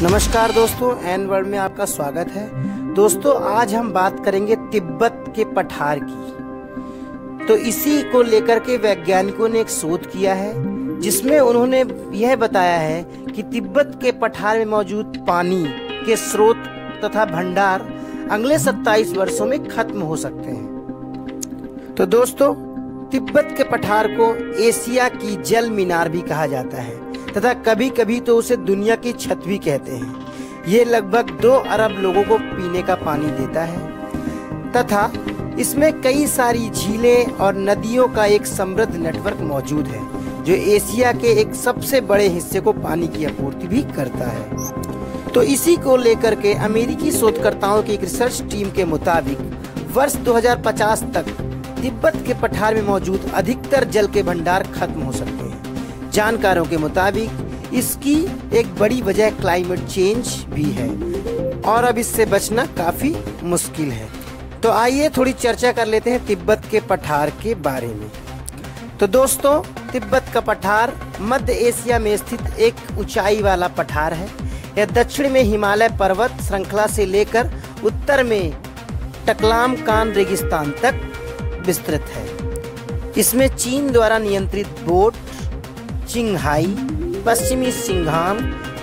नमस्कार दोस्तों, N world में आपका स्वागत है। दोस्तों, आज हम बात करेंगे तिब्बत के पठार की। तो इसी को लेकर के वैज्ञानिकों ने एक शोध किया है जिसमें उन्होंने यह बताया है कि तिब्बत के पठार में मौजूद पानी के स्रोत तथा भंडार अगले 27 वर्षों में खत्म हो सकते हैं। तो दोस्तों, तिब्बत के पठार को एशिया की जल मीनार भी कहा जाता है तथा कभी कभी तो उसे दुनिया की छत भी कहते हैं। ये लगभग 2 अरब लोगों को पीने का पानी देता है तथा इसमें कई सारी झीलें और नदियों का एक समृद्ध नेटवर्क मौजूद है जो एशिया के एक सबसे बड़े हिस्से को पानी की आपूर्ति भी करता है। तो इसी को लेकर के अमेरिकी शोधकर्ताओं की एक रिसर्च टीम के मुताबिक वर्ष 2050 तक तिब्बत के पठार में मौजूद अधिकतर जल के भंडार खत्म हो सकते हैं। जानकारों के मुताबिक इसकी एक बड़ी वजह क्लाइमेट चेंज भी है और अब इससे बचना काफी मुश्किल है। तो आइए थोड़ी चर्चा कर लेते हैं तिब्बत के पठार के बारे में। तो दोस्तों, तिब्बत का पठार मध्य एशिया में स्थित एक ऊंचाई वाला पठार है। यह दक्षिण में हिमालय पर्वत श्रृंखला से लेकर उत्तर में टकलामकान रेगिस्तान तक विस्तृत है। इसमें चीन द्वारा नियंत्रित बोट, चिंगहाई, पश्चिमी सिंघाम,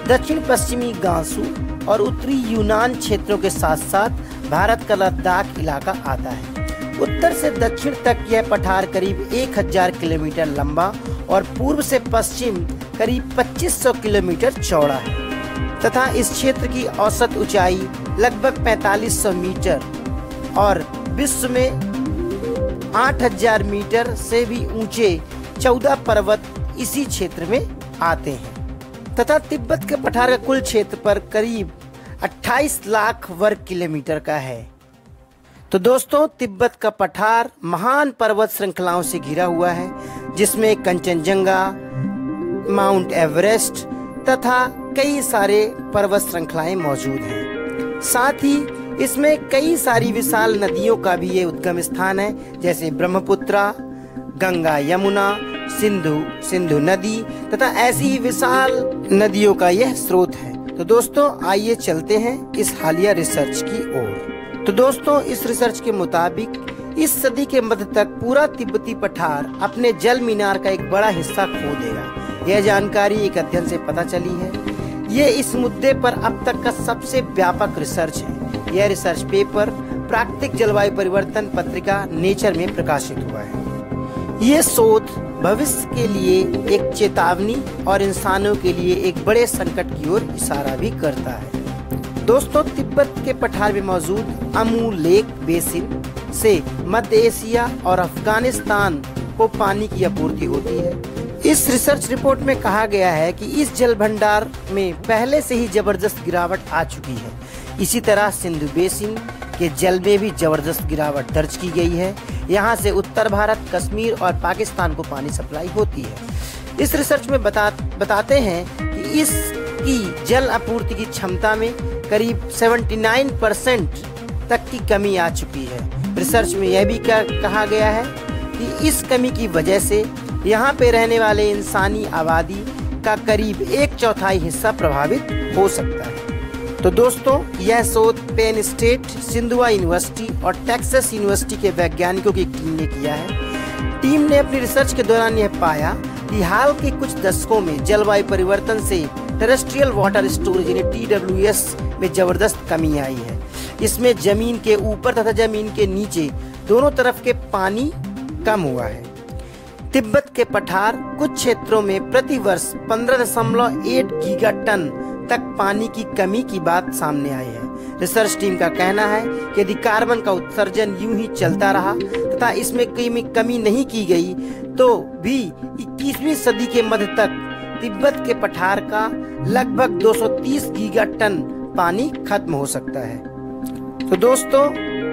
दक्षिण पश्चिमी गांसू और उत्तरी यूनान क्षेत्रों के साथ साथ भारत का लद्दाख इलाका आता है। उत्तर से दक्षिण तक यह पठार करीब 1000 किलोमीटर लंबा और पूर्व से पश्चिम करीब 2500 किलोमीटर चौड़ा है तथा इस क्षेत्र की औसत ऊंचाई लगभग 4500 मीटर और विश्व में 8000 मीटर से भी ऊंचे 14 पर्वत इसी क्षेत्र में आते हैं तथा तिब्बत के पठार का कुल क्षेत्र पर करीब 28 लाख वर्ग किलोमीटर का है। तो दोस्तों, तिब्बत का पठार महान पर्वत श्रृंखलाओं से घिरा हुआ है जिसमें कंचनजंगा, माउंट एवरेस्ट तथा कई सारे पर्वत श्रृंखलाएं मौजूद हैं। साथ ही इसमें कई सारी विशाल नदियों का भी ये उद्गम स्थान है, जैसे ब्रह्मपुत्रा, गंगा, यमुना, सिंधु नदी तथा ऐसी ही विशाल नदियों का यह स्रोत है। तो दोस्तों, आइए चलते हैं इस हालिया रिसर्च की ओर। तो दोस्तों, इस रिसर्च के मुताबिक इस सदी के मध्य तक पूरा तिब्बती पठार अपने जल मीनार का एक बड़ा हिस्सा खो देगा। यह जानकारी एक अध्ययन से पता चली है। ये इस मुद्दे पर अब तक का सबसे व्यापक रिसर्च है। यह रिसर्च पेपर प्राकृतिक जलवायु परिवर्तन पत्रिका नेचर में प्रकाशित हुआ है। ये शोध भविष्य के लिए एक चेतावनी और इंसानों के लिए एक बड़े संकट की ओर इशारा भी करता है। दोस्तों, तिब्बत के पठार में मौजूद अमू लेक बेसिन से मध्य एशिया और अफगानिस्तान को पानी की आपूर्ति होती है। इस रिसर्च रिपोर्ट में कहा गया है कि इस जल भंडार में पहले से ही जबरदस्त गिरावट आ चुकी है। इसी तरह सिंधु बेसिन के जल में भी जबरदस्त गिरावट दर्ज की गई है। यहाँ से उत्तर भारत, कश्मीर और पाकिस्तान को पानी सप्लाई होती है। इस रिसर्च में बताते हैं कि इसकी जल आपूर्ति की क्षमता में करीब 79% तक की कमी आ चुकी है। रिसर्च में यह भी कहा गया है कि इस कमी की वजह से यहाँ पे रहने वाले इंसानी आबादी का करीब 1/4 हिस्सा प्रभावित हो सकता है। तो दोस्तों, यह शोध पेन स्टेट, सिंधुआ यूनिवर्सिटी और टेक्सास यूनिवर्सिटी के वैज्ञानिकों की टीम ने किया है। टीम ने अपनी रिसर्च के दौरान यह पाया कि हाल के कुछ दशकों में जलवायु परिवर्तन से टेरेस्ट्रियल वाटर स्टोरेज यानी TWS में जबरदस्त कमी आई है। इसमें जमीन के ऊपर तथा जमीन के नीचे दोनों तरफ के पानी कम हुआ है। तिब्बत के पठार कुछ क्षेत्रों में प्रति वर्ष 15.8 गीगा टन तक पानी की कमी की बात सामने आई है। रिसर्च टीम का कहना है कि यदि कार्बन का उत्सर्जन यूं ही चलता रहा तथा इसमें कमी नहीं की गई तो भी 21वीं सदी के मध्य तक तिब्बत के पठार का लगभग 230 गीगा टन पानी खत्म हो सकता है। तो दोस्तों,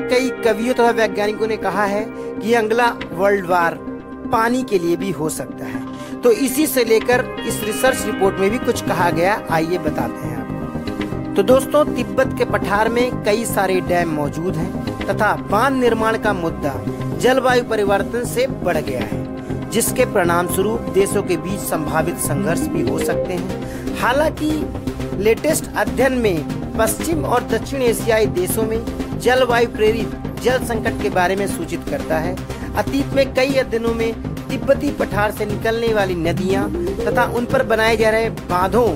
कई कवियों तथा वैज्ञानिकों ने कहा है कि अगला वर्ल्ड वार पानी के लिए भी हो सकता है। तो इसी से लेकर इस रिसर्च रिपोर्ट में भी कुछ कहा गया, आइए बताते हैं आपको। तो दोस्तों, तिब्बत के पठार में कई सारे डैम मौजूद हैं तथा बांध निर्माण का मुद्दा जलवायु परिवर्तन से बढ़ गया है, जिसके परिणाम स्वरूप देशों के बीच संभावित संघर्ष भी हो सकते हैं। हालांकि लेटेस्ट अध्ययन में पश्चिम और दक्षिण एशियाई देशों में जलवायु प्रेरित जल संकट के बारे में सूचित करता है। अतीत में कई अध्ययनों में तिब्बती पठार से निकलने वाली नदियां तथा उन पर बनाए जा रहे बांधों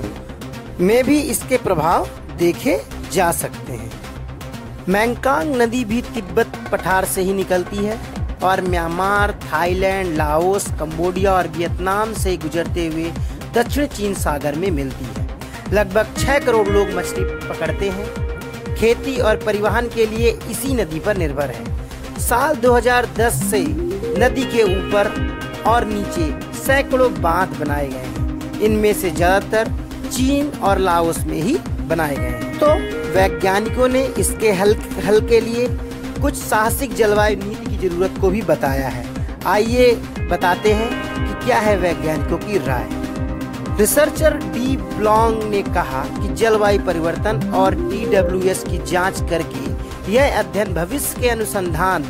में भी इसके प्रभाव देखे जा सकते हैं। मेकंग नदी भी तिब्बत पठार से ही निकलती है और म्यांमार, थाईलैंड, लाओस, कंबोडिया और वियतनाम से गुजरते हुए दक्षिण चीन सागर में मिलती है। लगभग 6 करोड़ लोग मछली पकड़ते हैं। खेती और परिवहन के लिए इसी नदी पर निर्भर है। साल 2010 से नदी के ऊपर और नीचे सैकड़ों बांध बनाए गए हैं। इनमें से ज्यादातर चीन और लाओस में ही बनाए गए हैं। तो वैज्ञानिकों ने इसके हल के लिए कुछ साहसिक जलवायु नीति की जरूरत को भी बताया है। आइए बताते हैं कि क्या है वैज्ञानिकों की राय। रिसर्चर डी ब्लॉन्ग ने कहा कि जलवायु परिवर्तन और TWS की जांच करके यह अध्ययन भविष्य के अनुसंधान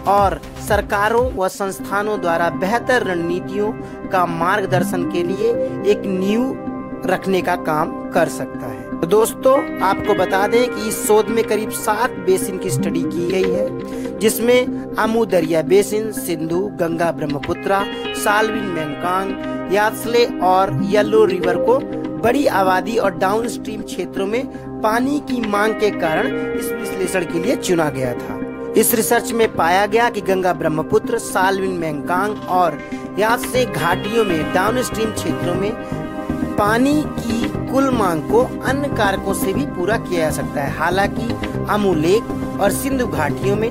और सरकारों व संस्थानों द्वारा बेहतर रणनीतियों का मार्गदर्शन के लिए एक नींव रखने का काम कर सकता है। तो दोस्तों, आपको बता दें कि इस शोध में करीब 7 बेसिन की स्टडी की गई है, जिसमें आमू दरिया बेसिन, सिंधु, गंगा ब्रह्मपुत्रा, साल्विन मेकंग, यात्सले और येलो रिवर को बड़ी आबादी और डाउन स्ट्रीम क्षेत्रों में पानी की मांग के कारण इस विश्लेषण के लिए चुना गया था। इस रिसर्च में पाया गया कि गंगा ब्रह्मपुत्र, साल्विन मेकंग और यात्से घाटियों में डाउन स्ट्रीम क्षेत्रों में पानी की कुल मांग को अन्य कारकों से भी पूरा किया जा सकता है। हालांकि आमू लेक और सिंधु घाटियों में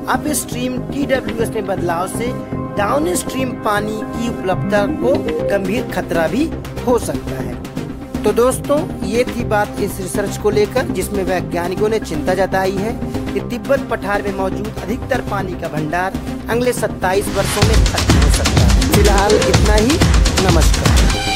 अप स्ट्रीम TWS में बदलाव से डाउन स्ट्रीम पानी की उपलब्धता को गंभीर खतरा भी हो सकता है। तो दोस्तों, ये थी बात इस रिसर्च को लेकर, जिसमें वैज्ञानिकों ने चिंता जताई है कि तिब्बत पठार में मौजूद अधिकतर पानी का भंडार अगले 27 वर्षों में खत्म हो सकता है। फिलहाल इतना ही। नमस्कार।